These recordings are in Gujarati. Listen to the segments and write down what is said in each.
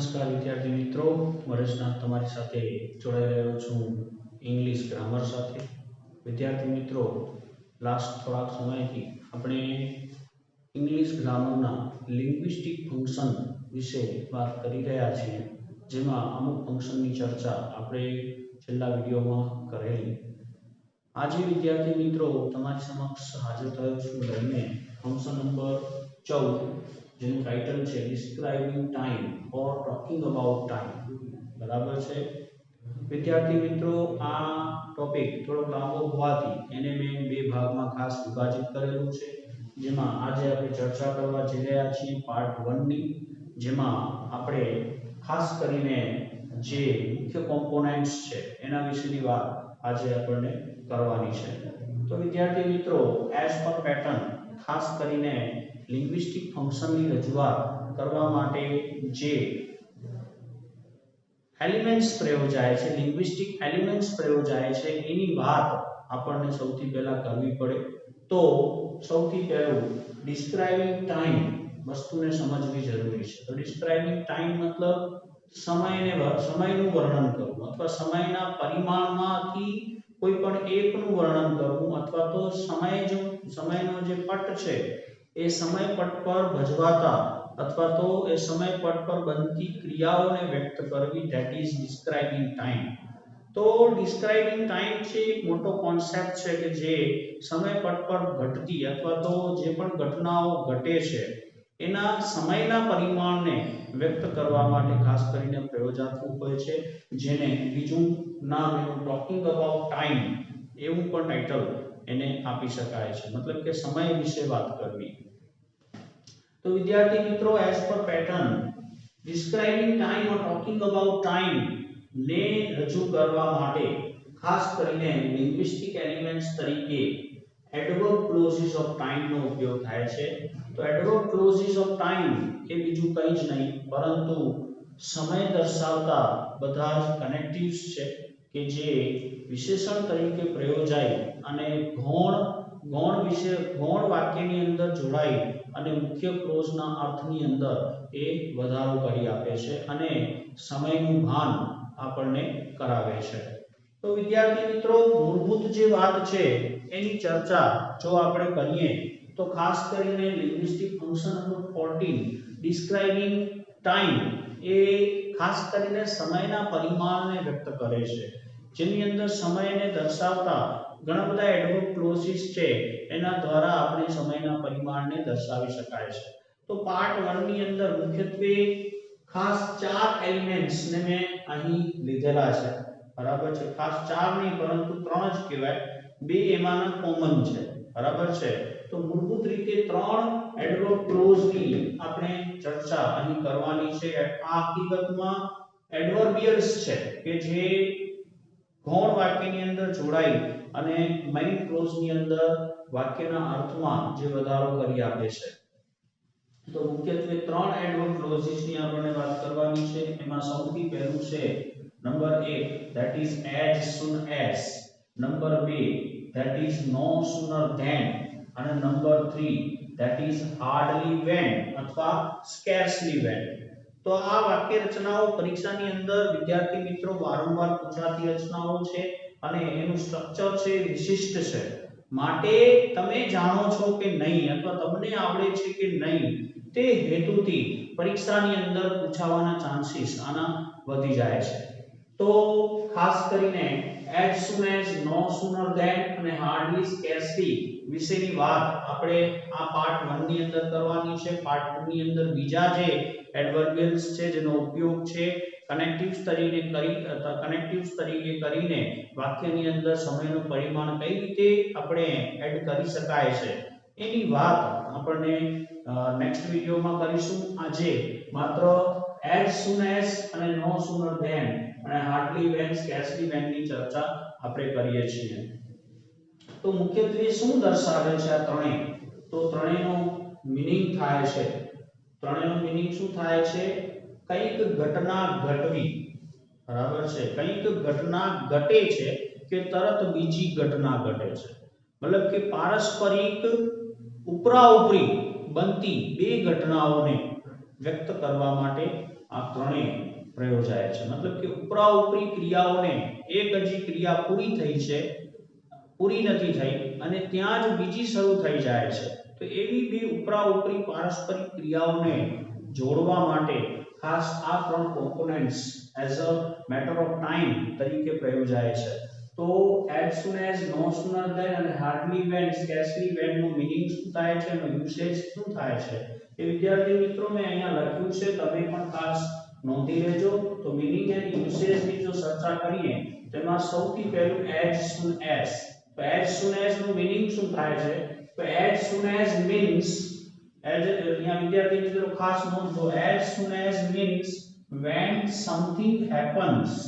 નમસ્કાર વિદ્યાર્થી મિત્રો, મરેશનાથ તમારી સાથે જોડાઈ રહ્યો છું ઇંગ્લિશ ગ્રામર સાથે. વિદ્યાર્થી મિત્રો, લાસ્ટ થોડાક સમયથી આપણે ઇંગ્લિશ ગ્રામરના લિંગ્વિસ્ટિક ફંક્શન વિશે વાત કરી રહ્યા છીએ, જેમાં અમુક ફંક્શનની ચર્ચા આપણે છેલ્લા વિડીયોમાં કરેલી. આજે વિદ્યાર્થી મિત્રો તમારી સમક્ષ હાજર થયો છું લઈને ફંક્શન નંબર 14, જેનું ટાઇટલ છે describing time or talking about time. બરાબર છે વિદ્યાર્થી મિત્રો, આ ટોપિક થોડો લાંબો હોવાથી એને મેં બે ભાગમાં ખાસ વિભાજિત કરેલું છે, જેમાં આજે આપણે ચર્ચા કરવા જઈ રહ્યા છીએ પાર્ટ 1 ની, જેમાં આપણે ખાસ કરીને જે મુખ્ય કોમ્પોનેન્ટ્સ છે એના વિશેની વાત આજે આપણને કરવાની છે. તો વિદ્યાર્થી મિત્રો, એઝ પર પેટર્ન ખાસ કરીને લિંગ્વિસ્ટિક ફંક્શનની રજૂઆત કરવા માટે જે એલિમેન્ટ્સ પ્રયોજાય છે, લિંગ્વિસ્ટિક એલિમેન્ટ્સ પ્રયોજાય છે, એની વાત આપણને સૌથી પહેલા કરવી પડે. તો સૌથી પહેલું ડિસ્ક્રાઇબિંગ ટાઈમ વસ્તુને સમજવી જરૂરી છે. તો ડિસ્ક્રાઇબિંગ ટાઈમ મતલબ સમયનું વર્ણન કરવું અથવા સમયના પરિમાણમાંથી કોઈ પણ એકનું વર્ણન કરવું, અથવા તો સમયનો જે પટ છે એ સમય પટ પર ભજવાતા અથવા તો એ સમય પટ પર બનતી ક્રિયાઓને વ્યક્ત કરવી, ધેટ ઇઝ ડિસ્ક્રાઇબિંગ ટાઈમ. તો ડિસ્ક્રાઇબિંગ ટાઈમ છે એક મોટો કોન્સેપ્ટ છે કે જે સમય પટ પર ઘટતી અથવા તો જે પણ ઘટનાઓ ઘટે છે એના સમયના પરિમાણને વ્યક્ત કરવા માટે ખાસ કરીને પ્રયોજાતું હોય છે, જેને બીજું નામ એનું ટોકિંગ અબાઉટ ટાઈમ એવું પણ ટાઇટલ એને આપી શકાય છે, મતલબ કે સમય વિશે વાત કરવી. તો વિદ્યાર્થી મિત્રો, as per pattern describing time or talking about time ને રજૂ કરવા માટે ખાસ કરીને લિંગ્વિસ્ટિક એલિમેન્ટ્સ તરીકે એડવર્બ ક્લોઝિસ ઓફ ટાઈમ નો ઉપયોગ થાય છે. તો એડવર્બ ક્લોઝિસ ઓફ ટાઈમ એ બીજું કંઈ જ નહીં પરંતુ સમય દર્શાવતા બધા જ કનેક્ટિવ્સ છે કે જે વિશેષણ તરીકે પ્રયોજાય અને ગૌણ વાક્યની અંદર જોડાઈ અને મુખ્ય ક્લોઝના અર્થની અંદર એ વધારો કરી આપે છે અને સમયનું ભાન આપણને કરાવે છે. તો વિદ્યાર્થી મિત્રો, મૂળભૂત જે વાત છે એની ચર્ચા જો આપણે કરીએ તો ખાસ કરીને linguistic function number 14 describing time એ ખાસ કરીને સમયના પરિમાણને વ્યક્ત કરે છે, જેની અંદર સમયને દર્શાવતા ઘણા બધા એડવર્બ ક્લોઝિસ છે એના દ્વારા આપણે સમયના પરિમાણને દર્શાવી શકાય છે. તો પાર્ટ 1 ની અંદર મુખ્યત્વે ખાસ 4 એલિમેન્ટ્સ ને મેં અહીં લીધેલા છે. બરાબર છે, ખાસ 4 નહીં પરંતુ 3 જ કહેવાય, બે એમાંના કોમન છે. બરાબર છે, તો મૂળભૂત રીતે 3 એડવર્બ ક્લોઝ ની આપણે ચર્ચા અહીં કરવાની છે. આ હકીકતમાં એડવર્બિયલ્સ છે કે જે ગૌણ વાક્યની અંદર જોડાઈ અને મેઇન ક્લોઝ ની અંદર વાક્યના અર્થમાં જે વધારો કરી આપે છે. તો મુખ્યત્વે 3 એડવર્બ ક્લોઝિસ ની આપણે વાત કરવાની છે. એમાં સૌથી પહેલું છે number 1 that is as soon as, number 2 that is no sooner than અને number 3 that is hardly when અથવા scarcely when. તો આ વાક્ય રચનાઓ પરીક્ષાની અંદર વિદ્યાર્થી મિત્રો વારંવાર પૂછાતી રચનાઓ છે અને એનું સ્ટ્રક્ચર છે વિશિષ્ટ છે, માટે તમે જાણો છો કે નહીં અથવા તમને આવડે છે કે નહીં તે હેતુથી પરીક્ષાની અંદર પૂછાવાના ચાન્સીસ આના વધી જાય છે. તો ખાસ કરીને as soon as, no sooner than અને hardly scarcely વિશેની વાત આપણે આ પાર્ટ 1 ની અંદર કરવાની છે. પાર્ટ 2 ની અંદર બીજા જે એડવર્બિયલ્સ છે જેનો ઉપયોગ છે કનેક્ટિવ્સ તરીકે કરીને વાક્યની અંદર સમયનું પરિમાણ કઈ રીતે આપણે એડ કરી શકાય છે એની વાત આપણને નેક્સ્ટ વિડિયોમાં કરીશું. આજે માત્ર as soon as અને no sooner than અને hardly when, scarcely when ની ચર્ચા આપણે કરીએ છીએ. તો મુખ્યત્વે શું દર્શાવે છે આ ત્રણેય? તો ત્રણેયનો મીનિંગ થાય છે, ત્રણેયનો મીનિંગ શું થાય છે? કઈક ઘટના ઘટવી. બરાબર છે, કઈક ઘટના ઘટે છે કે તરત બીજી ઘટના ઘટે છે, મતલબ કે પારસ્પરિક ઉપરાઉપરી બનતી બે ઘટનાઓને વ્યક્ત કરવા માટે આ ત્રણેય પ્રયોજાય છે मतलब કે ઉપરા ઉપરી ક્રિયાઓને એક હજી ક્રિયા પૂરી થઈ છે પૂરી નથી થઈ અને ત્યાં જ બીજી શરૂ થઈ જાય છે તો એવી બે ઉપરા ઉપરી પારસ્પરિક ક્રિયાઓને જોડવા માટે ખાસ આ ત્રણ components as a matter of time તરીકે પ્રયોજાય છે તો as soon as no sooner than અને hardly when scarcely when નો મીનિંગ શું થાય છે એનો યુસેજ શું થાય છે એ વિદ્યાર્થી મિત્રો મેં અહીંયા લખ્યું છે તમે પણ ખાસ નોંધી લેજો તો મીનિંગ એન્ડ યુસેજ ની જો ચર્ચા કરીએ તેમાં સૌથી પહેલું as soon as તો as soon as નું મીનિંગ શું થાય છે તો as soon as means as અહીંયા વિદ્યાર્થી મિત્રો ખાસ નોંધો as soon as means when something happens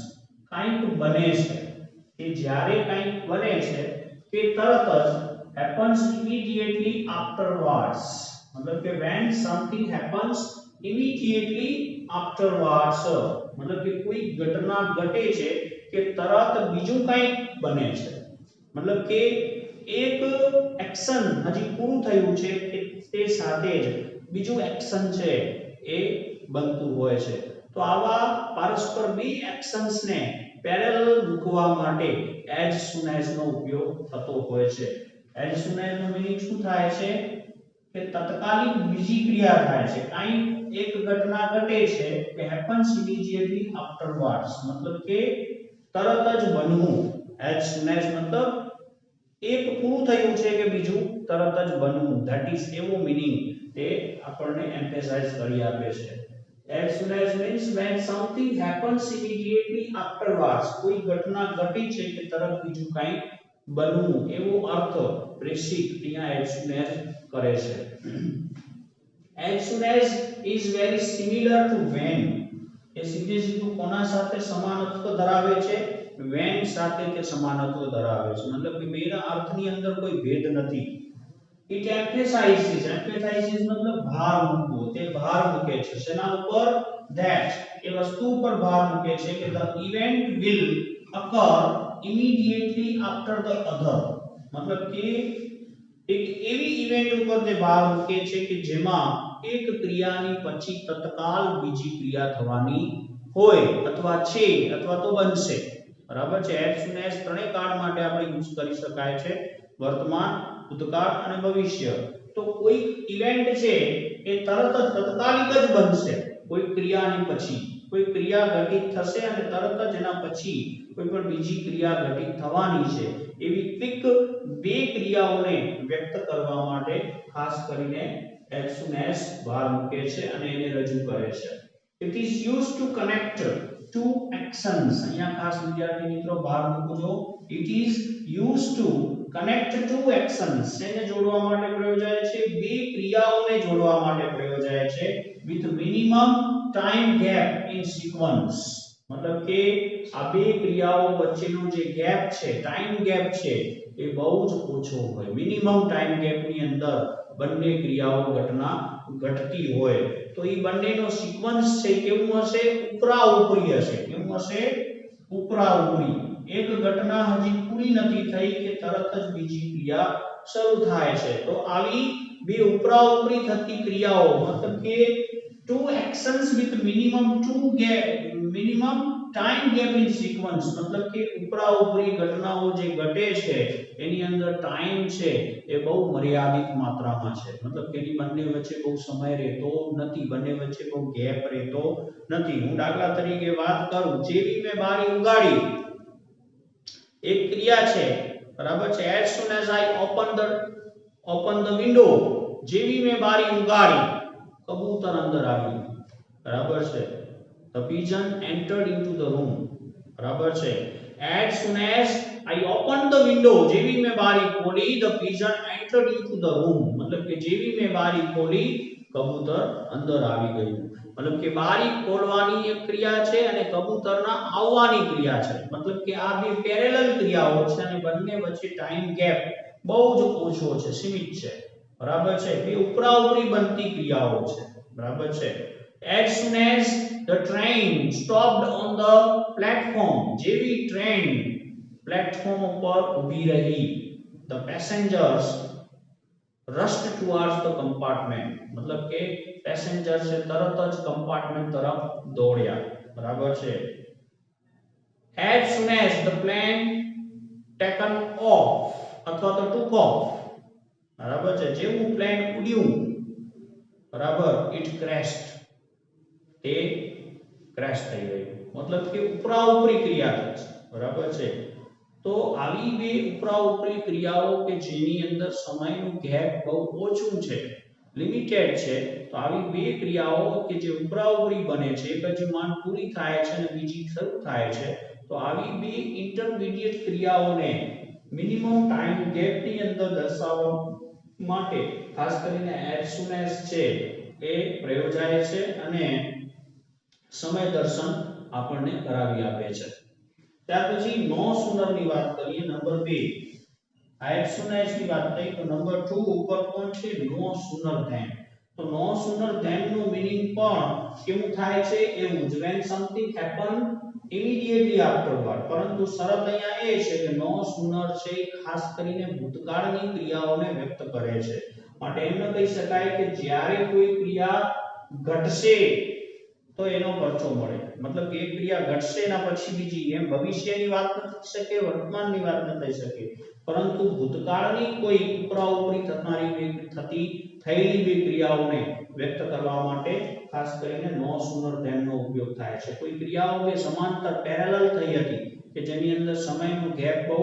કંઈક બને છે કે જ્યારે કંઈક બને છે કે તરત જ happens immediately afterwards मतलब कि when something happens immediately afterwards मतलब कि कोई घटना घटे છે કે તરત બીજું કંઈક બને છે मतलब કે એક એક્શન હજી પૂરું થયું છે કે તે સાથે જ બીજું એક્શન છે એ બનતું હોય છે તો આવા પરસ્પર બે એક્શન્સ ને પેરેલલ મૂકવા માટે as soon as નો ઉપયોગ થતો હોય છે as soon as નો મીનિંગ શું થાય છે કે તત્કાલિક બીજી ક્રિયા થાય છે કાઈ એક ઘટના ઘટે છે કે happens immediately afterwards मतलब કે તરત જ બનવું as soon as मतलब એક પૂરું થયું છે કે બીજું તરત જ બનવું ધેટ ઇઝ એવો મીનિંગ તે આપણને એમ્ફેસાઇઝ કરી આપે છે as soon as means when something happens immediately afterwards કોઈ ઘટના ઘટી છે કે તરત બીજું કંઈ બનવું એવો અર્થ પ્રેષિત અહીંયા as soon as કરે છે as soon as is very similar to when એ સીધે સીધું કોના સાથે સમાનત્વ ધરાવે છે when સાથે તે સમાનત્વ ધરાવે છે मतलब કે બેના અર્થની અંદર કોઈ ભેદ નથી it emphasizes मतलब ભાર મૂકવો તે ભાર મૂકે છે શેના ઉપર that એ વસ્તુ ઉપર ભાર મૂકે છે કે the event will occur immediately after the other मतलब કે એક એવી ઇવેન્ટ ઉપર તે ભાર મૂકે છે કે જેમાં એક ક્રિયાની પછી તત્કાલ બીજી ક્રિયા થવાની હોય અથવા છે અથવા તો બનશે બરાબર છે as soon as ત્રણેય કાળ માટે આપણે યુઝ કરી શકાય છે વર્તમાન ભૂતકાળ અને ભવિષ્ય તો કોઈ ઇવેન્ટ છે એ તરત જ તત્કાલિક જ બનશે કોઈ ક્રિયાની પછી કોઈ ક્રિયા ઘટિત થશે અને તરત જ એના પછી કોઈ પણ બીજી ક્રિયા ઘટિત થવાની છે એવી ક્વિક બે ક્રિયાઓને વ્યક્ત કરવા માટે ખાસ કરીને as soon as ભાર મૂકે છે અને એને રજૂ કરે છે it is used to connect two actions અહીંયા ખાસ વિદ્યાર્થી મિત્રો ભાર મૂકજો it is used to connect two actions એને જોડવા માટે પ્રયોજાય છે બે ક્રિયાઓને જોડવા માટે પ્રયોજાય છે with minimum time gap in sequence मतलब કે આ બે ક્રિયાઓ વચ્ચેનો જે ગેપ છે ટાઈમ ગેપ છે એ બહુ જ ઓછો હોય મિનિમમ ટાઈમ ગેપ ની અંદર બંને ક્રિયાઓ ઘટના ઘટતી હોય તો એ બંનેનો સિક્વન્સ છે કેવું હશે ઉપરા ઉપરી હશે કેવું હશે ઉપરા ઉપરી એક ઘટના હજી પૂરી નથી થઈ કે તરત જ બીજી ક્રિયા શરૂ થાય છે તો આવી બે ઉપરા ઉપરી થતી ક્રિયાઓ मतलब કે two actions with minimum time gap in sequence मतलब કે ઉપરા ઉપરી ઘટનાઓ જે ઘટે છે એની અંદર ટાઈમ છે એ બહુ મર્યાદિત માત્રામાં છે मतलब કે એની બંને વચ્ચે બહુ સમય રહેતો નથી બંને વચ્ચે બહુ ગેપ રહેતો નથી હું દાખલા તરીકે વાત કરું જેવી મેં બારી ઉગાડી એક ક્રિયા છે બરાબર છે as soon as I open the window જેવી મેં બારી ઉગાડી કબૂતર અંદર આવી બરાબર છે the pigeon entered into the room બરાબર છે as soon as I opened the window જેવી મેં બારી ખોલી the pigeon entered into the room मतलब કે જેવી મેં બારી ખોલી કબૂતર અંદર આવી ગયું मतलब કે બારી ખોલવાની એક ક્રિયા છે અને કબૂતરના આવવાની ક્રિયા છે मतलब કે આ બે પેરેલલ ક્રિયાઓ છે અને બંને વચ્ચે ટાઈમ ગેપ બહુ જ ઓછો છે સીમિત છે બરાબર છે બે ઉપરા ઉપરી બનતી ક્રિયાઓ છે બરાબર છે as soon as the train stopped on the platform જેવી ટ્રેન પ્લેટફોર્મ ઉપર ઊભી રહી the passengers rust towards the compartment मतलब के पैसेंजर से तरत ज कंपार्टमेंट तरफ दौड़्या बराबर छे as soon as the plane taken off अथवा तो took off बराबर छे जेवू प्लेन उड्યું बराबर it crashed તે ક્રેશ થઈ ગયું मतलब કે ઉપરા ઉપરી ક્રિયા થઈ છે બરાબર છે તો આવી બે ઉપરા ઉપરી ક્રિયાઓ કે જેની અંદર સમયનું ગેપ બહુ ઓછું છે લિમિટેડ છે તો આવી બે ક્રિયાઓ કે જે ઉપરા ઉપરી બને છે એક જ मान પૂરી થાય છે અને બીજી શરૂ થાય છે તો આવી બે ઇન્ટરમીડિયેટ ક્રિયાઓને મિનિમમ ટાઈમ ગેપ ની અંદર દર્શાવવા માટે ખાસ કરીને as soon as છે એ પ્રયોજાય છે અને समय दर्शन આપણને કરાવી આપે છે ત્યાર પછી નો સુનર ની વાત કરીએ નંબર 2 as soon as ની વાત થઈ તો નંબર 2 ઉપર કોણ છે નો સુનર ધેન તો નો સુનર ધેન નું મીનિંગ પણ કેવું થાય છે એવું જ when something happen immediately afterward પરંતુ શરત અહીંયા એ છે કે નો સુનર છે ખાસ કરીને ભૂતકાળની ક્રિયાઓને વ્યક્ત કરે છે માટે એમ ન કહી શકાય કે જ્યારે કોઈ ક્રિયા ઘટશે तो एनो परचो मळे मतलब के एक क्रिया घटसे ना પછી બીજી એમ ભવિષ્યની વાત ન થઈ શકે વર્તમાનની વાત ન થઈ શકે પરંતુ ભૂતકાળની કોઈ ઉપરા ઉપરી થનારી થતી થયેલી બે ક્રિયાઓને વ્યક્ત કરવા માટે ખાસ કરીને નો સુનર ધેન નો ઉપયોગ થાય છે કોઈ ક્રિયાઓ કે સમાંતર પેરેલલ થઈ હતી કે જેની અંદર સમયનો ગેપ બહુ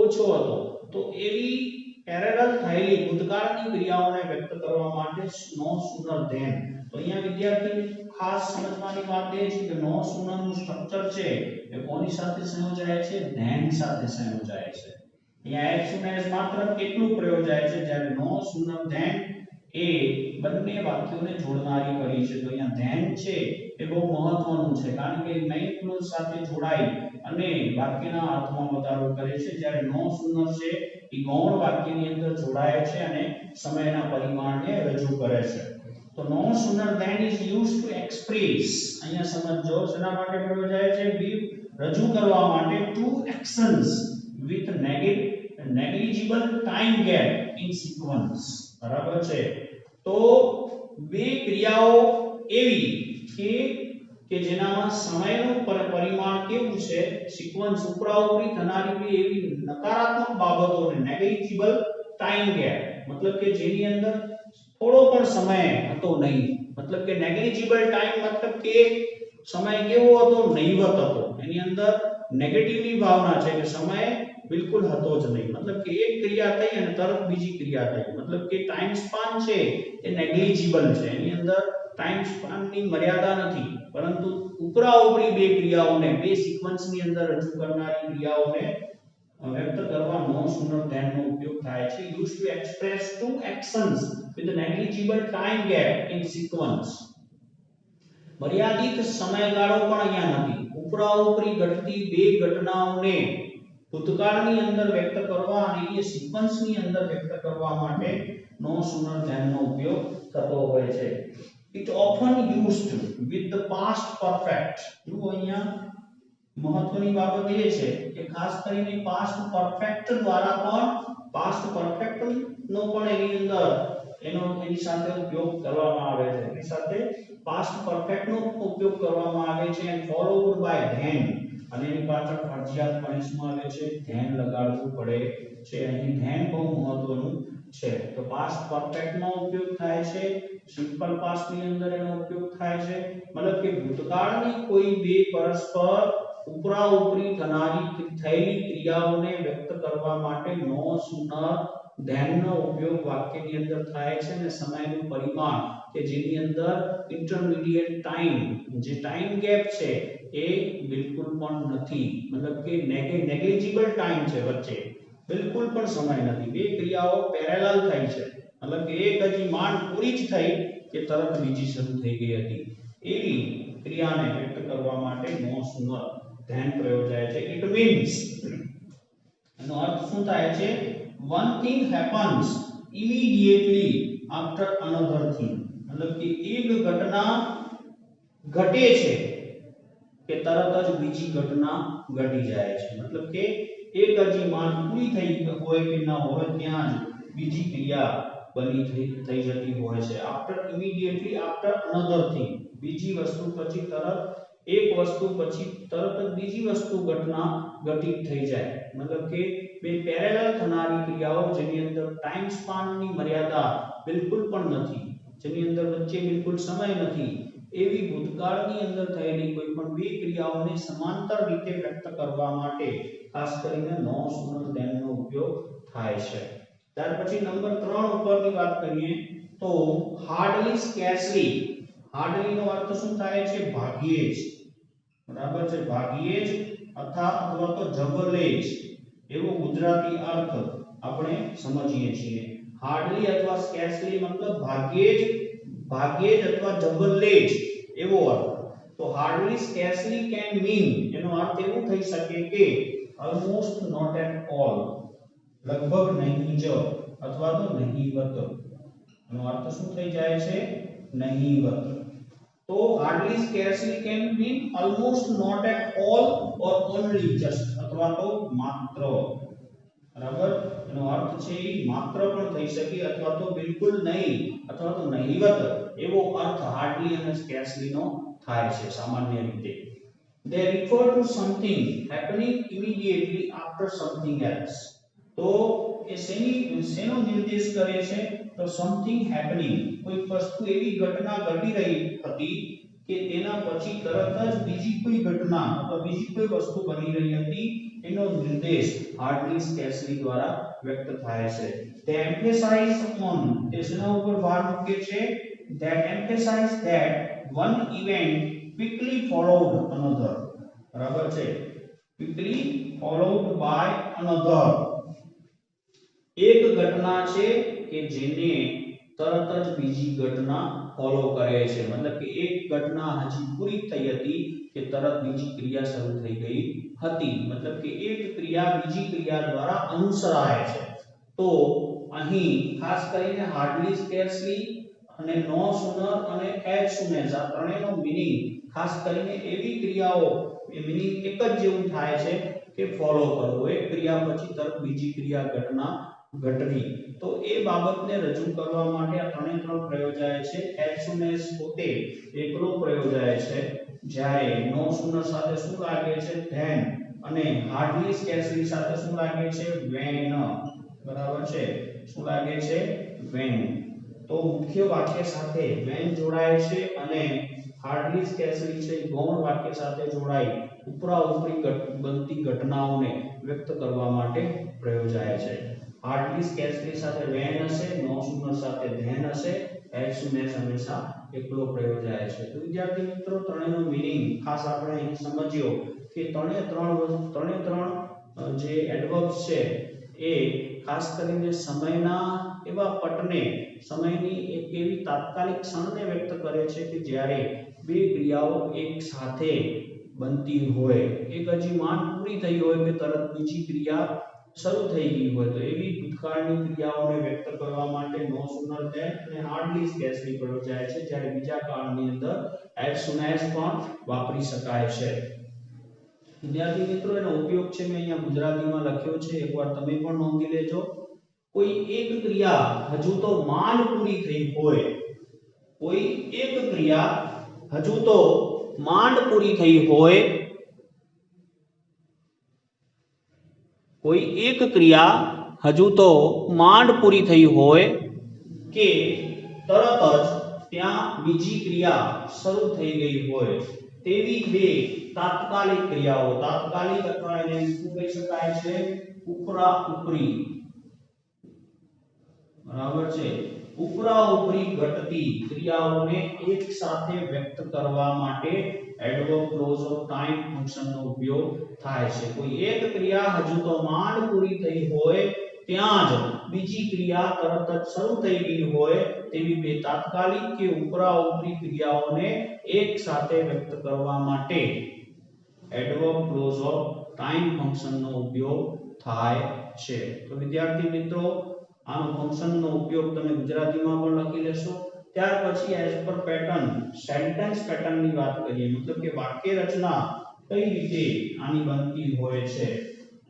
ઓછો હતો તો એવી પેરેલલ થયેલી ભૂતકાળની ક્રિયાઓને વ્યક્ત કરવા માટે નો સુનર ધેન तो અહીંયા વિદ્યાર્થી ખાસ સમજવાની વાત એ છે કે નો સુનર નું સ્ટ્રક્ચર છે એ કોની સાથે સંયોજાય છે ધેન સાથે સંયોજાય છે અહીંયા as soon as માત્ર કેટલું પ્રયોજાય છે જ્યારે નો સુનર ધેન એ બંને વાક્યોને જોડનારી કડી છે તો અહીંયા ધેન છે એ બહુ મહત્વનું છે કારણ કે મેઇન ક્લોઝ સાથે જોડાઈ અને વાક્યના અર્થમાં વધારો કરે છે જ્યારે નો સુનર છે એ ગૌણ વાક્યની અંદર જોડાય છે અને સમયના પરિમાણને રજૂ કરે છે तो no sooner than is used to express અહીંયા સમજો શેના માટે પ્રયોજાય છે બી રજૂ કરવા માટે two actions with negligible time gap in sequence બરાબર છે તો બે ક્રિયાઓ એવી કે જેનામાં સમયનું પરિમાણ કેવું છે સિક્વન્સ ઉપરા ઉપરી થનારી બે એવી નકારાત્મક બાબતોને negligible time gap मतलब કે જેની અંદર थोड़ो पण समय હતો નહીં मतलब કે negligible time मतलब કે समय કેવો હતો નહીવત હતો એની અંદર નેગેટિવ ની ભાવના છે કે સમય બિલકુલ હતો જ નહીં मतलब કે એક ક્રિયા થઈ અને તરત બીજી ક્રિયા થઈ मतलब કે ટાઈમ સ્પાન છે એ negligible છે એની અંદર ટાઈમ સ્પાન ની મર્યાદા નથી પરંતુ ઉપરા ઉપરી બે ક્રિયાઓને બે સિક્વન્સ ની અંદર રજૂ કરનારી ક્રિયાઓને व्यक्त करवा नो सुनर देन નો ઉપયોગ થાય છે used to express two actions with a negligible time gap in sequence મર્યાદિત સમયગાળો પણ અહીંયા નથી ઉપરા ઉપરી ઘટતી બે ઘટનાઓને ભૂતકાળની અંદર વ્યક્ત કરવા અને એ સિક્વન્સની અંદર વ્યક્ત કરવા માટે નો સુનર દેન નો ઉપયોગ થતો હોય છે it often used with the past perfect જો અહીંયા મહત્વની બાબત એ છે કે ખાસ કરીને પાસ્ટ પરફેક્ટ દ્વારા પણ પાસ્ટ પરફેક્ટ નો પણ એની સાથે ઉપયોગ કરવામાં આવે છે એની સાથે પાસ્ટ પરફેક્ટ નો ઉપયોગ કરવામાં આવે છે એન્ડ ફોલોડ બાય ધેન અને એની પાછળ ફરજિયાતપણે શું આવે છે ધેન લગાડવું પડે છે અહીં ધેન બહુ મહત્વનું છે તો પાસ્ટ પરફેક્ટ નો ઉપયોગ થાય છે સિમ્પલ પાસ્ટ ની અંદર એનો ઉપયોગ થાય છે મતલબ કે ભૂતકાળની કોઈ બે પરસ્પર ઉપરા ઉપરી થનારી થયેલી ક્રિયાઓને વ્યક્ત કરવા માટે નો સુનર ધેન નો ઉપયોગ વાક્યની અંદર થાય છે અને સમયનું પરિમાણ કે જેની અંદર ઇન્ટરમીડિયેટ ટાઈમ જે ટાઈમ ગેપ છે એ બિલકુલ પણ નથી मतलब કે નેગ્લિજિબલ ટાઈમ છે વચ્ચે બિલકુલ પણ સમય નથી બે ક્રિયાઓ પેરેલલ થઈ છે मतलब કે એક હજી માંડ પૂરી જ થઈ કે તરત બીજી શરૂ થઈ ગઈ હતી એવી ક્રિયાને વ્યક્ત કરવા માટે નો સુનર ધેન પ્રયોજાય છે ઇટ મીન્સ એનો અર્થ શું થાય છે one thing happens immediately after another thing मतलब કે એક ઘટના ઘટે છે કે તરત જ બીજી ઘટના ઘટી જાય છે मतलब કે એક હજી માંડ પૂરી થઈ હોય કે ન હોય ત્યાં જ બીજી ક્રિયા થઈ જતી હોય છે. After immediately after another thing, બીજી વસ્તુ પછી તરત, એક વસ્તુ પછી તરત જ બીજી વસ્તુ ઘટના ઘટિત થઈ જાય, મતલબ કે બે પેરેલલ થનારી ક્રિયાઓ જેની અંદર ટાઈમ સ્પાનની મર્યાદા બિલકુલ પણ નથી, જેની અંદર વચ્ચે બિલકુલ સમય નથી, એવી ભૂતકાળની અંદર થયેલી કોઈ પણ બે ક્રિયાઓને સમાંતર રીતે વ્યક્ત કરવા માટે ખાસ કરીને નો સૂનર ધેન નો ઉપયોગ થાય છે. ત્યાર પછી નંબર 3 ઉપરની વાત કરીએ તો હાર્ડલી સ્કેર્સલી. હાર્ડલી નો અર્થ શું થાય છે? ભાગ્યે જ, બરાબર છે, ભાગ્યે જ અથવા તો જબલે જ, એવો ગુજરાતી અર્થ આપણે સમજીએ છીએ. હાર્ડલી અથવા સ્કેર્સલી મતલબ ભાગ્યે જ અથવા જબલે જ એવો અર્થ. તો હાર્ડલી સ્કેર્સલી કેન મીન, એનો અર્થ એવું થઈ શકે કે almost not at all, લગભગ નહીં જ અથવા તો નહીવત. એનો અર્થ શું થઈ જાય છે? નહીવત. તો hardly scarcely can mean almost not at all or only just અથવા તો માત્ર, બરાબર. એનો અર્થ છે એ માત્ર પણ થઈ શકે અથવા તો બિલકુલ નહીં અથવા તો નહીવત, એવો અર્થ hardly અને scarcely નો થાય છે સામાન્ય રીતે. They refer to something happening immediately after something else. તો એ શેનો નિર્દેશ કરે છે? તો something happening, કોઈ વસ્તુ એવી ઘટના ઘટી રહી હતી કે તેના પછી તરત જ બીજી કોઈ ઘટના અથવા બીજી કોઈ વસ્તુ બની રહી હતી, એનો નિર્દેશ hardly scarcely દ્વારા વ્યક્ત થાય છે. They emphasize on, તે શેના ઉપર ભાર મૂકે છે? That emphasize that one event quickly followed another, બરાબર છે, quickly followed by another. એક ઘટના છે કે જેને તરત જ બીજી ઘટના ફોલો કરે છે, મતલબ કે એક ઘટના હજી પૂરી થઈ હતી કે તરત બીજી ક્રિયા શરૂ થઈ ગઈ હતી, મતલબ કે એક ક્રિયા બીજી ક્રિયા દ્વારા અનુસરાય છે. તો અહીં ખાસ કરીને હાર્ડલી સ્કેર્સલી અને નો સૂનર અને એઝ સૂન એઝ આ ત્રણેયનો મીનિંગ ખાસ કરીને એવી ક્રિયાઓ, એ મીનિંગ એક જ જેવું થાય છે કે ફોલો કરવો, એક ક્રિયા પછી તરત બીજી ક્રિયા ઘટના ઘટવી. તો એ બાબતને રજૂ કરવા માટે આ ત્રણે ત્રણ પ્રયોજાય છે. એઝ સૂન એઝ પોતે એકલો પ્રયોજાય છે, જ્યારે નો સૂનર સાથે શું લાગે છે? ધેન, અને હાર્ડલી સ્કેર્સલી સાથે શું લાગે છે? વેન, બરાબર છે, શું લાગે છે? વેન. તો મુખ્ય વાક્ય સાથે વેન જોડાય છે અને હાર્ડલી સ્કેર્સલી છે ગૌણ વાક્ય સાથે જોડાઈ ઉપરા ઉપરી બનતી ઘટનાઓને વ્યક્ત કરવા માટે પ્રયોજાય છે. હાર્ડલી સ્કેર્સલી સાથે વેન હશે, નો સૂનર સાથે ધેન હશે, એઝ સૂન એઝ હંમેશા એકલો પ્રયોજાય છે. તો વિદ્યાર્થી મિત્રો, ત્રણેયનો મીનિંગ ખાસ આપણે અહીં સમજ્યો કે ત્રણે ત્રણ જે એડવર્બ્સ છે એ ખાસ કરીને સમયના એવા પટને, સમયની એક એવી તાત્કાલિક ક્ષણને વ્યક્ત કરે છે કે જ્યારે બે ક્રિયાઓ એક સાથે બનતી હોય, એક હજી માંડ પૂરી થઈ હોય કે તરત બીજી ક્રિયા શરૂ થઈ ગઈ હોય, તો એવી ભૂતકાળની ક્રિયાઓને વ્યક્ત કરવા માટે નો સૂનર ધેન અને હાર્ડલી સ્કેર્સલી પ્રયોજાય છે, જ્યારે બીજા કાળની અંદર એઝ સૂન એઝ પણ વાપરી શકાય છે. વિદ્યાર્થી મિત્રો, એનો ઉપયોગ છે મેં અહીંયા ગુજરાતીમાં લખ્યો છે, એકવાર તમે પણ નોંધી લેજો. કોઈ એક ક્રિયા હજુ તો માંડ પૂરી થઈ હોય, કોઈ એક ક્રિયા હજુ તો માંડ પૂરી થઈ હોય, કોઈ એક ક્રિયા હજુ તો માંડ પૂરી થઈ હોય કે તરત જ ત્યાં બીજી ક્રિયા શરૂ થઈ ગઈ હોય, તેવી બે તાત્કાલિક ક્રિયાઓ, તાત્કાલિક અથવા એને શું કહી શકાય છે? ઉપરા ઉપરી, બરાબર છે, ઉપરા ઉપરી ઘટતી ક્રિયાઓને એક સાથે વ્યક્ત કરવા માટે એડવર્બ ક્લોઝ ઓફ ટાઈમ ફંક્શનનો ઉપયોગ થાય છે. કોઈ એક ક્રિયા હજુ તો માંડ પૂરી થઈ હોય ત્યાં જ બીજી ક્રિયા તરત જ શરૂ થઈ ગઈ હોય, તેવી બે તાત્કાલિક કે ઉપરા ઉપરી ક્રિયાઓને એક સાથે વ્યક્ત કરવા માટે એડવર્બ ક્લોઝ ઓફ ટાઈમ ફંક્શનનો ઉપયોગ થાય છે. તો વિદ્યાર્થી મિત્રો, આનો ફંક્શનનો ઉપયોગ તમે ગુજરાતીમાં પણ લખી લેશો. ત્યાર પછી એઝ પર પેટર્ન, સેન્ટેન્સ પેટર્નની વાત કરીએ, મતલબ કે વાક્ય રચના કઈ રીતે આની બનતી હોય છે.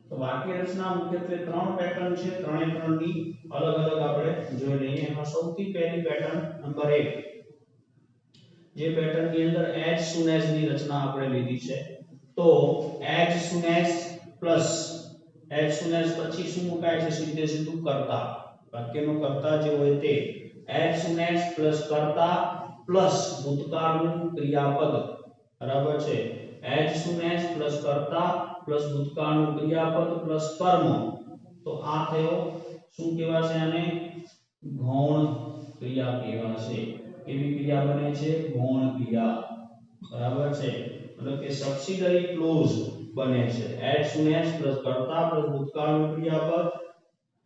તો વાક્ય રચના મુખ્યત્વે ત્રણ પેટર્ન છે, ત્રણે ત્રણની અલગ અલગ આપણે જોઈ લઈએ. એમાં સૌથી પહેલી પેટર્ન નંબર 1, જે પેટર્ન ની અંદર as soon as ની રચના આપણે લીધી છે. તો as soon as plus as soon as પછી શું મુકાય છે? સીધે સીધું કર્તા. વાક્યનો કર્તા જે હોય તે as soon as પ્લસ કર્તા પ્લસ ભૂતકાળનું ક્રિયાપદ. બરાબર છે? as soon as પ્લસ કર્તા પ્લસ ભૂતકાળનું ક્રિયાપદ પ્લસ કર્મ. તો આ થયો શું કહેવાશે? આને ગૌણ ક્રિયા કહેવાશે. કેવી ક્રિયા બને છે? ગૌણ ક્રિયા. બરાબર છે? मतलब કે સબસિડરી ક્લોઝ બને છે. as soon as પ્લસ કર્તા પ્લસ ભૂતકાળનું ક્રિયાપદ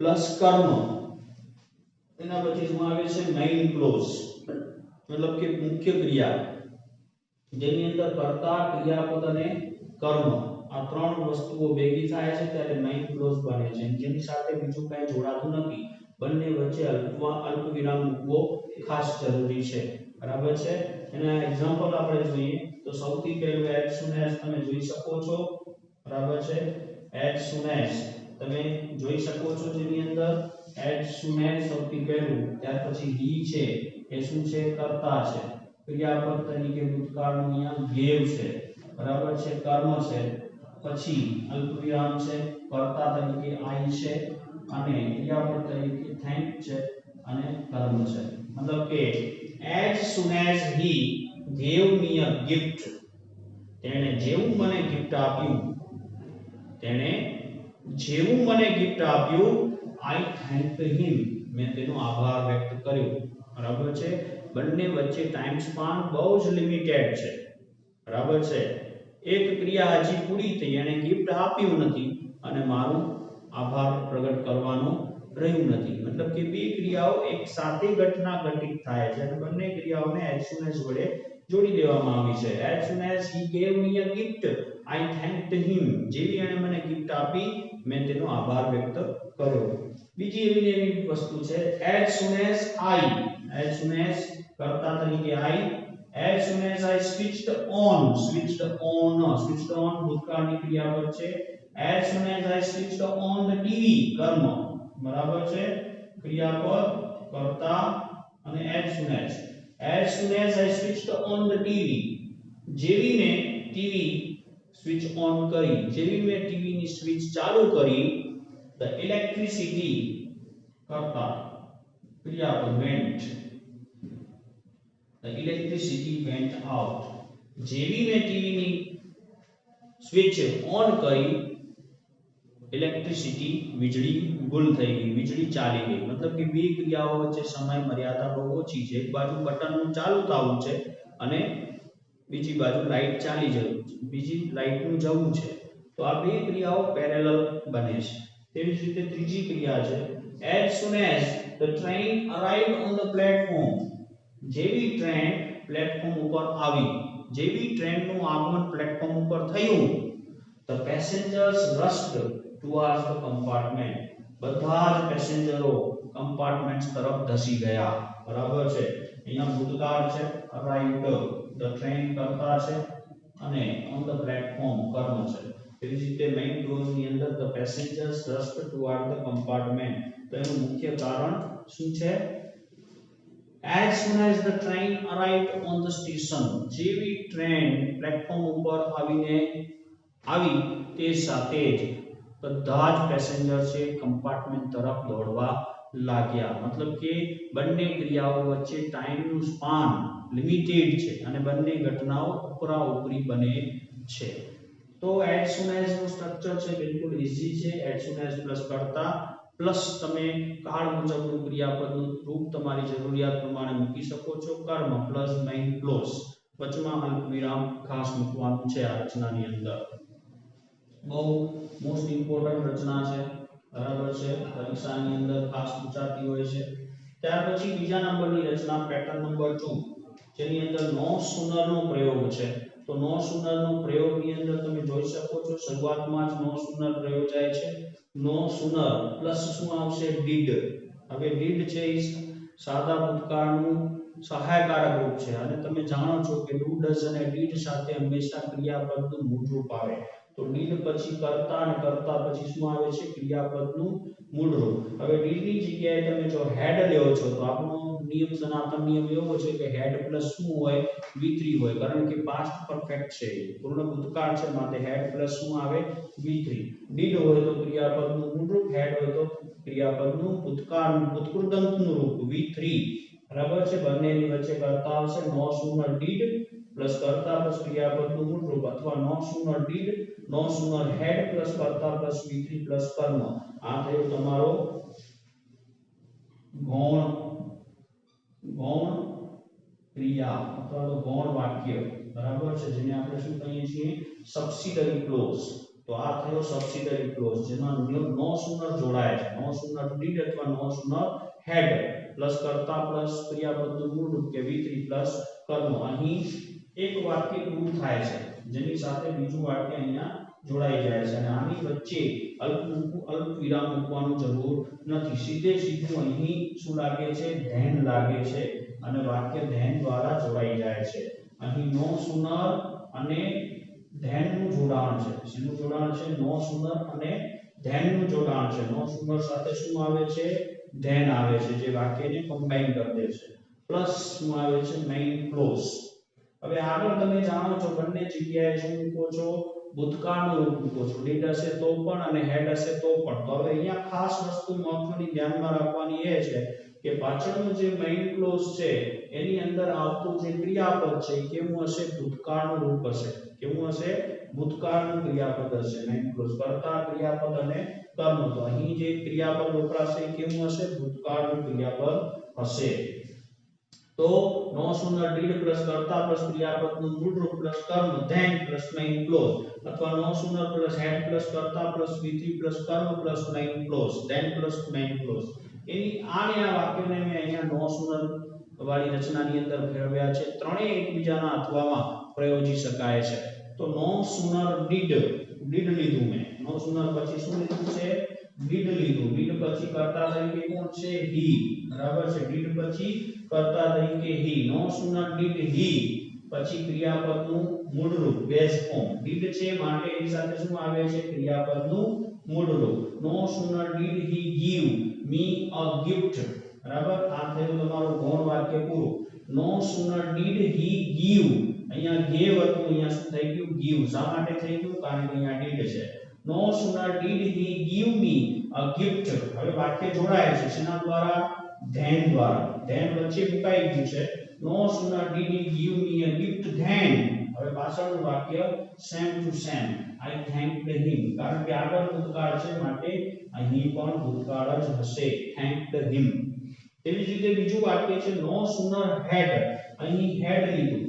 પ્લસ કર્મ. એના પછી શું આવે છે? મેઇન ક્લોઝ, मतलब કે મુખ્ય ક્રિયા, જેની અંદર કર્તા, ક્રિયાપદ અને કર્મ આ ત્રણ વસ્તુઓ ભેગી થાય છે ત્યારે મેઇન ક્લોઝ બને છે. જેની સાથે બીજું કંઈ જોડાતું નથી. બંને વચ્ચે અલ્પ વિરામ મૂકવો ખાસ જરૂરી છે. બરાબર છે? એના એક્ઝામ્પલ આપણે જોઈએ તો સૌથી પહેલું as soon as તમે જોઈ શકો છો. બરાબર છે? as soon as તમે જોઈ શકો છો, જેની અંદર as soon as સૌથી પહેલું, ત્યાર પછી he છે એ શું છે? કર્તા છે. ક્રિયાપદ તરીકે ભૂતકાળનું અહીંયા gave છે. બરાબર છે? કર્મ છે. પછી અલ્પવિરામ છે, કર્તા તરીકે I છે અને ક્રિયાપદ તરીકે thank છે અને કર્મ છે. મતલબ કે as soon as he gave me a gift, તેણે જેવું મને ગિફ્ટ આપ્યું, તેણે જેવું મને ગિફ્ટ આપ્યું, I thanked him, મેં તેનો આભાર વ્યક્ત કર્યો. બરાબર છે? બંને વચ્ચે ટાઈમ સ્પાન બહુ જ લિમિટેડ છે. બરાબર છે? એક ક્રિયા હજી પૂરી થઈ, એને ગિફ્ટ આપ્યું નથી અને મારું આભાર પ્રગટ કરવાનું રહ્યું નથી. મતલબ કે બે ક્રિયાઓ એક સાથે ઘટના ઘટિત થાય છે અને બંને ક્રિયાઓને as soon as વડે જોડી દેવામાં આવી છે. as soon as he gave me a gift, I thanked him, જેવી એને મને ગિફ્ટ આપી, મેં તેનો આભાર વ્યક્ત કર્યો. બીજી એવી વસ્તુ છે as soon as કર્તા તરીકે I, as soon as I switched on ભૂતકાળની ક્રિયાપદ છે. as soon as I switched on the TV, કર્મ. બરાબર છે? ક્રિયાપદ, કર્તા અને as soon as I switched on the TV, જેવી મેં ટીવી સ્વિચ ઓન કરી, જેવી મેં ટીવીની સ્વિચ ચાલુ કરી, the electricity, કર્તા, ક્રિયાપદ went, the electricity went out, જેવી મેં ટીવીની સ્વિચ ઓન કરી, ઇલેક્ટ્રિસિટી વીજળી ગુલ થઈ ગઈ, વીજળી ચાલી ગઈ. મતલબ કે બે ક્રિયાઓ વચ્ચે સમય મર્યાદા બહુ ઓછી છે. એક બાજુ બટનનું ચાલુ થવું છે અને બીજી બાજુ લાઈટ ચાલી જવું છે, બીજી લાઈટનું જવું છે. તો આ બે ક્રિયાઓ પેરેલલ બને છે. તેવી જ રીતે ત્રીજી ક્રિયા છે as soon as the train arrived on the platform, જેવી ટ્રેન પ્લેટફોર્મ ઉપર આવી, જેવી ટ્રેનનું આગમન પ્લેટફોર્મ ઉપર થયું, the passengers rushed towards the compartment, બધા જ પેસેન્જરો કમ્પાર્ટમેન્ટ તરફ ધસી ગયા. બરાબર છે? અહીંયા ભૂતકાળ છે, arrived, the train કર્તા છે અને on the platform કર્મ છે. એવી જ રીતે મેઇન ક્લોઝની અંદર the passengers rushed towards the compartment, તો એનું મુખ્ય કારણ શું છે? as soon as the train arrived on the station, જેવી ટ્રેન પ્લેટફોર્મ ઉપર આવી તે સાથે જ બધા જ પેસેન્જર છે કમ્પાર્ટમેન્ટ તરફ દોડવા લાગ્યા. મતલબ કે બંને ક્રિયાઓ વચ્ચે ટાઈમનું સ્પાન લિમિટેડ છે અને બંને ઘટનાઓ ઉપરા ઉપરી બને છે. તો as soon as નું સ્ટ્રક્ચર છે બિલકુલ ઈઝી છે. as soon as પ્લસ કર્તા પ્લસ તમે કાળ મુજબનું ક્રિયાપદનું રૂપ તમારી જરૂરિયાત પ્રમાણે મૂકી શકો છો. કર્મ પ્લસ મેઇન ક્લોઝ, વચમાં અલ્પ વિરામ ખાસ મૂકવાનું છે આ રચનાની અંદર. બહુ મોસ્ટ ઇમ્પોર્ટન્ટ રચના છે. બરાબર છે? પરીક્ષાની અંદર ખાસ પૂછાતી હોય છે. ત્યાર પછી બીજા નંબરની રચના પેટર્ન નંબર 2, જેની અંદર નો સુનર નો પ્રયોગ છે. તો નો સુનર નો પ્રયોગની અંદર તમે જોઈ શકો છો શરૂઆતમાં જ નો સુનર પ્રયોજાય છે. નો સુનર પ્લસ શું આવશે? ડીડ. હવે ડીડ છે એ સાદા ભૂતકાળનું સહાયકારક રૂપ છે અને તમે જાણો છો કે ડુ, ડઝ અને ડીડ સાથે હંમેશા ક્રિયાપદનું મૂળ રૂપ આવે. તો તો did પછી કર્તા અને કર્તા પછી શું આવે છે ક્રિયાપદનું મૂળ રૂપ હવે did ની જગ્યાએ તમે જો had લેવો છો તો આપણો નિયમ સનાતન નિયમ એવો છે કે had પ્લસ શું હોય v3 હોય કારણ કે પાસ્ટ પરફેક્ટ છે પૂર્ણ ભૂતકાળ છે માટે had પ્લસ શું આવે v3 did હોય તો ક્રિયાપદનું મૂળ રૂપ had હોય તો ક્રિયાપદનું ભૂતકૃદંતનું રૂપ v3 બરાબર છે બંનેની વચ્ચે કર્તા આવશે નો સુનર did પ્લસ કર્તા પ્લસ ક્રિયાપદનું મૂળ રૂપ અથવા no sooner did no sooner had plus કર્તા પ્લસ v3 પ્લસ કર્મ આ થયો તમારો ગૌણ ક્રિયા અથવા તો ગૌણ વાક્ય બરાબર છે જેને આપણે શું કહીએ છીએ સબસિડરી ક્લોઝ તો આ થયો સબસિડરી ક્લોઝ જેમાં નો સુનર જોડાય છે નો સુનર did અથવા નો સુનર had પ્લસ કર્તા પ્લસ ક્રિયાપદનું મૂળ રૂપ કે v3 પ્લસ કર્મ અહીં એક વાક્ય પૂરું થાય છે જેની સાથે બીજું વાક્ય અહીંયા જોડાઈ જાય છે અને આની વચ્ચે અલ્પ વિરામ મૂકવાનું જરૂર નથી સીધું અહીં શું લાગે છે ધેન લાગે છે અને વાક્ય ધેન દ્વારા જોડાઈ જાય છે અહીં નો સુનર અને ધેન નું જોડાણ છે શેનું જોડાણ છે નો સુનર અને ધેન નું જોડાણ છે નો સુનર સાથે શું આવે છે ધેન આવે છે જે વાક્યને કમ્બાઈન કરી દે છે પ્લસ શું આવે છે મેઇન ક્લોઝ હવે આગળ તમે જાણો છો બંને જગ્યાએ શું મૂકો છો ભૂતકાળનું રૂપ મૂકો છો did હશે તો પણ અને had હશે તો પણ તો હવે અહીંયા ખાસ વસ્તુ મહત્વની ધ્યાનમાં રાખવાની એ છે કે પાછળનો જે મેઇન ક્લોઝ છે એની અંદર આવતું જે ક્રિયાપદ છે એ કેવું હશે ભૂતકાળનું રૂપ હશે કેવું હશે ભૂતકાળનું ક્રિયાપદ હશે મેઇન ક્લોઝ કર્તા ક્રિયાપદ અને કર્મ તો અહીં જે ક્રિયાપદ વપરાશે એ કેવું હશે ભૂતકાળનું ક્રિયાપદ હશે તો નો સુનર did પ્લસ કર્તા પ્લસ ક્રિયાપદનું મૂળ રૂપ પ્લસ કર્મ then પ્લસ મેઇન ક્લોઝ અથવા no sooner plus had plus કર્તા પ્લસ v3 પ્લસ કર્મ plus main clause then plus main clause એની આ વાક્યને મેં અહીંયા નો સુનર વાળી રચનાની અંદર ફેરવ્યા છે ત્રણેય એકબીજાના અથવામાં પ્રયોજી શકાય છે તો નો સુનર did લીધું મેં નો સુનર પછી શું લીધું છે did લીધું did પછી કર્તા તરીકે કોણ છે he બરાબર છે did પછી કર્તા તરીકે he no sooner did he પછી ક્રિયાપદનું મૂળ રૂપ બેઝ ફોર્મ did છે માટે એની સાથે શું આવે છે ક્રિયાપદનું મૂળ રૂપ નો sooner did he give me a gift બરાબર આ થયું તમારું ગૌણ વાક્ય પૂરું નો સુનર did he give અહીંયા gave હતું અહીંયા શું થઈ ગયું give શા માટે થઈ ગયું કારણ કે અહીંયા did છે નો sooner did he give me a gift હવે વાક્ય જોડાય છે શેના દ્વારા then દ્વારા then વચ્ચે મુકાઈ ગયું છે નો sooner did he give me a gift then હવે પાછળનું વાક્ય same to same I thanked him કારણ કે આગળ ભૂતકાળ છે માટે અહીં પણ ભૂતકાળ જ હશે thanked him તેવી જ રીતે બીજું વાક્ય છે નો સુનર had અહીં had લીધું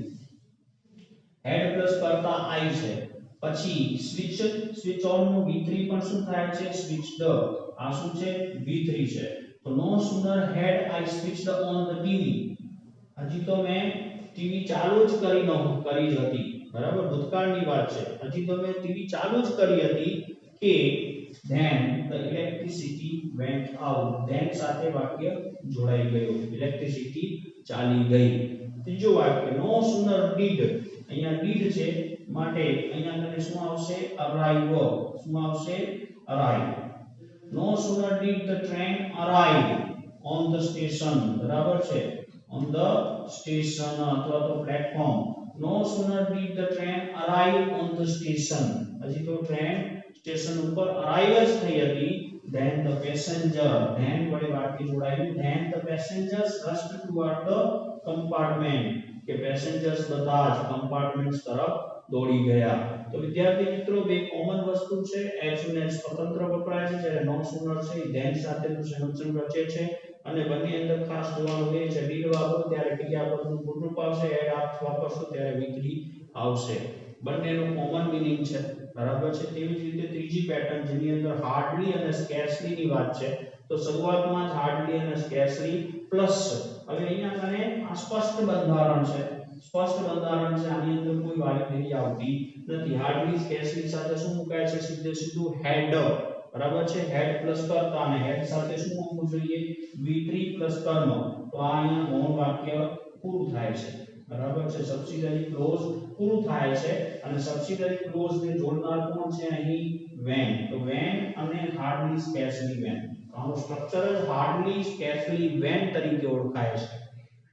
had પ્લસ કરતા I છે પછી સ્વિચ ઓન નું v3 પણ શું થાય છે સ્વિચ્ડ આ શું છે v3 છે તો no sooner had I switched on the TV હજી તો મેં ટીવી ચાલુ જ કરી હતી બરાબર ભૂતકાળની વાત છે હજી તો મેં ટીવી ચાલુ જ કરી હતી કે then the electricity went out then સાથે વાક્ય જોડાઈ ગયું ઇલેક્ટ્રિસિટી ચાલી ગઈ ત્રીજું વાક્ય નો સુનર did અહીંયા did છે માટે અહીંયા તમને શું આવશે arrive શું આવશે arrive no sooner did the train arrive on the station બરાબર છે on the station અથવા તો platform no sooner did the train arrive on the station હજી તો ટ્રેન સ્ટેશન ઉપર arrive જ થઈ હતી then the passenger then વડે વાક્ય જોડાયું then the passengers rushed toward the compartment કે passengers બધા જ compartments તરફ દોડી ગયા તો વિદ્યાર્થી મિત્રો બે કોમન વસ્તુ છે as soon as સ્વતંત્ર વપરાય છે જ્યારે નો સુનર છે then સાથેનું સંયોજન રચે છે અને બંને અંદર ખાસ જોવાનું એ છે did વાપરો ત્યારે ક્રિયાપદનું મૂળ રૂપ આવશે had વાપરશો ત્યારે v3 આવશે બંનેનું કોમન મીનિંગ છે બરાબર છે તેવી જ રીતે ત્રીજી પેટર્ન જેની અંદર હાર્ડલી અને સ્કેર્સલી ની વાત છે તો શરૂઆતમાં જ હાર્ડલી અને સ્કેર્સલી પ્લસ હવે અહીંયા કને આ સ્પષ્ટ બંધારણ છે આની અંદર કોઈ વાયુફેરી આવતી નથી હાર્ડલી સ્કેર્સલી સાથે શું મુકાય છે સીધું હેડ બરાબર છે હેડ પ્લસ કરતા અને હેડ સાથે શું મૂકવું જોઈએ v3 પ્લસ કર્મ તો આ અહીંયા ગૌણ વાક્ય પૂરું થાય છે બરાબર છે સબસિડરી ક્લોઝ પૂરું થાય છે અને સબસિડરી ક્લોઝ ને જોડનાર કોણ છે અહીં when તો when અને hardly scarcely when આનું સ્ટ્રક્ચર જ hardly scarcely when તરીકે ઓળખાય છે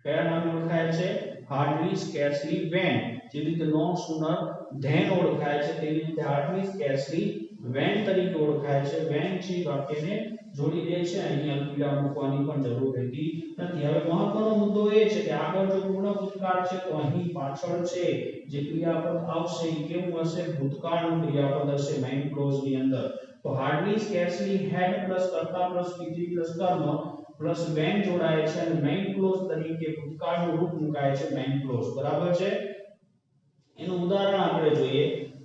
કયા નામે ઓળખાય છે hardly scarcely when જેવી રીતે no sooner than ઓળખાય છે તેવી રીતે hardly scarcely when તરીકે ઓળખાય છે when છે વાક્યને જોડી દે છે અહીં અલ્પવિરામ મૂકવાની પણ જરૂર રહેતી નથી હવે મહત્વનો મુદ્દો એ છે કે આગળ જો પૂર્ણ ભૂતકાળ છે તો અહીં પાછળ છે જે ક્રિયાપદ આવશે એ કેવું હશે ભૂતકાળનું ક્રિયાપદ હશે મેઇન ક્લોઝ ની અંદર તો hardly scarcely had પ્લસ કર્તા પ્લસ ક્રિયા પ્લસ કર્મ પ્લસ when જોડાય છે અને મેઇન ક્લોઝ તરીકે ભૂતકાળનું રૂપ મુકાય છે મેઇન ક્લોઝ બરાબર છે એનું ઉદાહરણ આપણે જોઈએ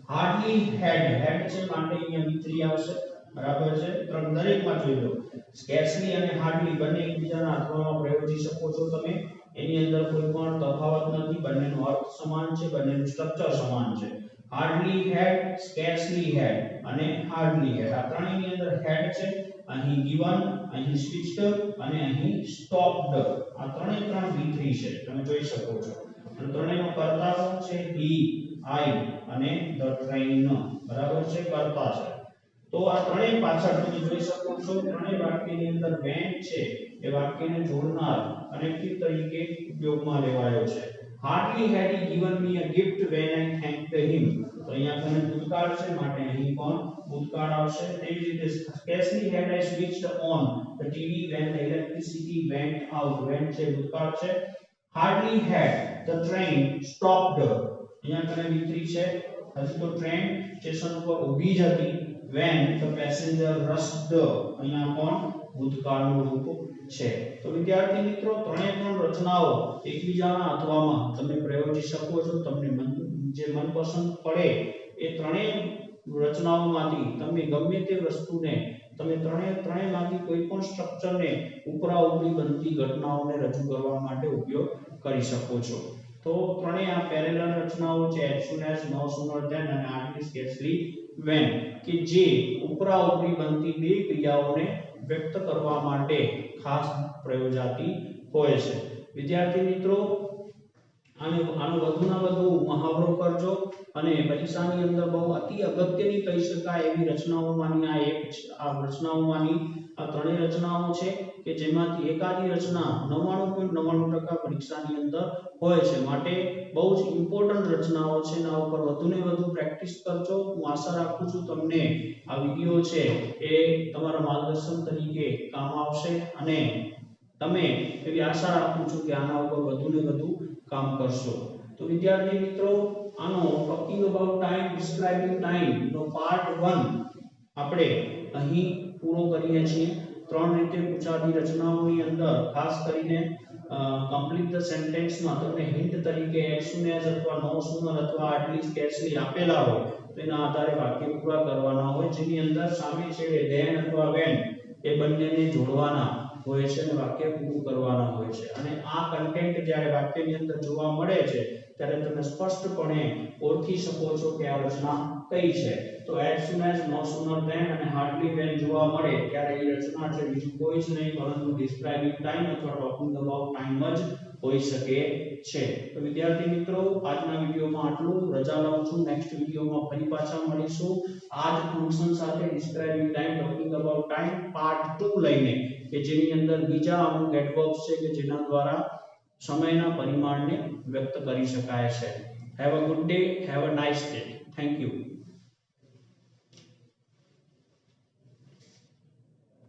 hardly had છે માટે અહીંયા વિતરી આવશે બરાબર છે ત્રણ દરેકમાં જોઈ લો scarcely અને hardly બંને એકબીજાના અથવામાં પ્રયોજી શકો છો તમે એની અંદર કોઈ પણ તફાવત નથી બંનેનો અર્થ સમાન છે બંનેનું સ્ટ્રક્ચર સમાન છે hardly had scarcely had અને hardly had આ ત્રણેયની અંદર had છે અહીં given અહીં switched અને અહીં stopped આ ત્રણ V3 છે તમે જોઈ શકો છો અને ત્રણેયનો કર્તા કોણ છે he I અને the train બરાબર છે કર્તા છે તો આ ત્રણેય પાછળ તમે જોઈ શકો છો ત્રણેય વાક્યની અંદર when છે એ વાક્યને જોડનાર કનેક્ટિવ તરીકે ઉપયોગમાં લેવાયો છે hardly had he given me a gift when I thanked him તો અહીંયા કને ભૂતકાળ છે માટે અહીં પણ ભૂતકાળ આવશે તેવી રીતે scarcely had I switched on the TV when the electricity went out when છે ભૂતકાળ છે hardly had the train stopped અહીંયા કને વિતરી છે હજી તો ટ્રેન સ્ટેશન પર ઊભી જ હતી when the passenger rushed અહીંયા પણ ભૂતકાળનું રૂપ છે તો વિદ્યાર્થી મિત્રો ત્રણ રચનાઓ એકબીજાના અથવામાં તમે પ્રયોજી શકો છો તમને જે મનપસંદ પડે એ ત્રણેય રચનાઓમાંથી તમે ગમે તે વસ્તુને તમે ત્રણેયમાંથી કોઈ પણ સ્ટ્રક્ચરને ઉપરા ઉપરી બનતી ઘટનાઓને રજૂ કરવા માટે ઉપયોગ કરી શકો છો તો ત્રણેય આ પેરેલલ રચનાઓ છે as soon as no sooner than અને hardly scarcely when કે જે ઉપરા ઉપરી બનતી બે ક્રિયાઓને વ્યક્ત કરવા માટે ખાસ પ્રયોજાતી હોય છે વિદ્યાર્થી મિત્રો આનો વધુના વધુ મહાવરો કરજો અને પરીક્ષાની અંદર બહુ અતિ અગત્યની કહી શકાય એવી રચનાઓમાંની આ એક આ રચનાઓમાંની આ ત્રણેય રચનાઓ છે કે જેમાંથી એકાદી રચના 99.99% પરીક્ષાની અંદર હોય છે માટે બહુ જ ઇમ્પોર્ટન્ટ રચનાઓ છે એના ઉપર વધુને વધુ પ્રેક્ટિસ કરજો હું આશા રાખું છું તમને આ વિડિયો છે એ તમારા માર્ગદર્શન તરીકે કામ આવશે અને તમે એવી આશા રાખું છું કે આના ઉપર વધુને વધુ કામ કરશો તો વિદ્યાર્થી મિત્રો આનો talking about time describing time નો પાર્ટ 1 આપણે અહીં પૂરો કરીએ છીએ ત્રણ રીતે પૂછાતી રચનાઓની અંદર ખાસ કરીને કમ્પ્લીટ ધ સેન્ટેન્સ માં તમને હિન્ટ તરીકે as soon as અથવા no sooner અથવા at least scarcely આપેલા હોય તો એના આધારે વાક્ય પૂરા કરવાના હોય જેની અંદર સામે છેડે then અથવા when એ બંનેને જોડવાના હોય છે અને વાક્ય પૂરું કરવાના હોય છે અને આ કન્ટેન્ટ જ્યારે વાક્યની અંદર જોવા મળે છે ત્યારે તમે સ્પષ્ટપણે ઓળખી શકો છો કે આ રચના કઈ છે તો as soon as no sooner than અને hardly when જોવા મળે ત્યારે એ રચના છે બીજું કોઈ જ નહીં પરંતુ ડિસ્ક્રાઇબિંગ ટાઈમ અથવા ટોકિંગ અબાઉટ ટાઈમ જ હોઈ શકે છે તો વિદ્યાર્થી મિત્રો આજના વિડિયોમાં આટલું રજા લઉં છું નેક્સ્ટ વિડિયોમાં ફરી પાછા મળીશું આ જ ફંક્શન સાથે describing time talking about time part 2 લઈને કે જેની અંદર બીજા અમુક એડવર્બ્સ છે કે જેના દ્વારા સમયના પરિમાણને વ્યક્ત કરી શકાય છે have a good day have a nice day thank you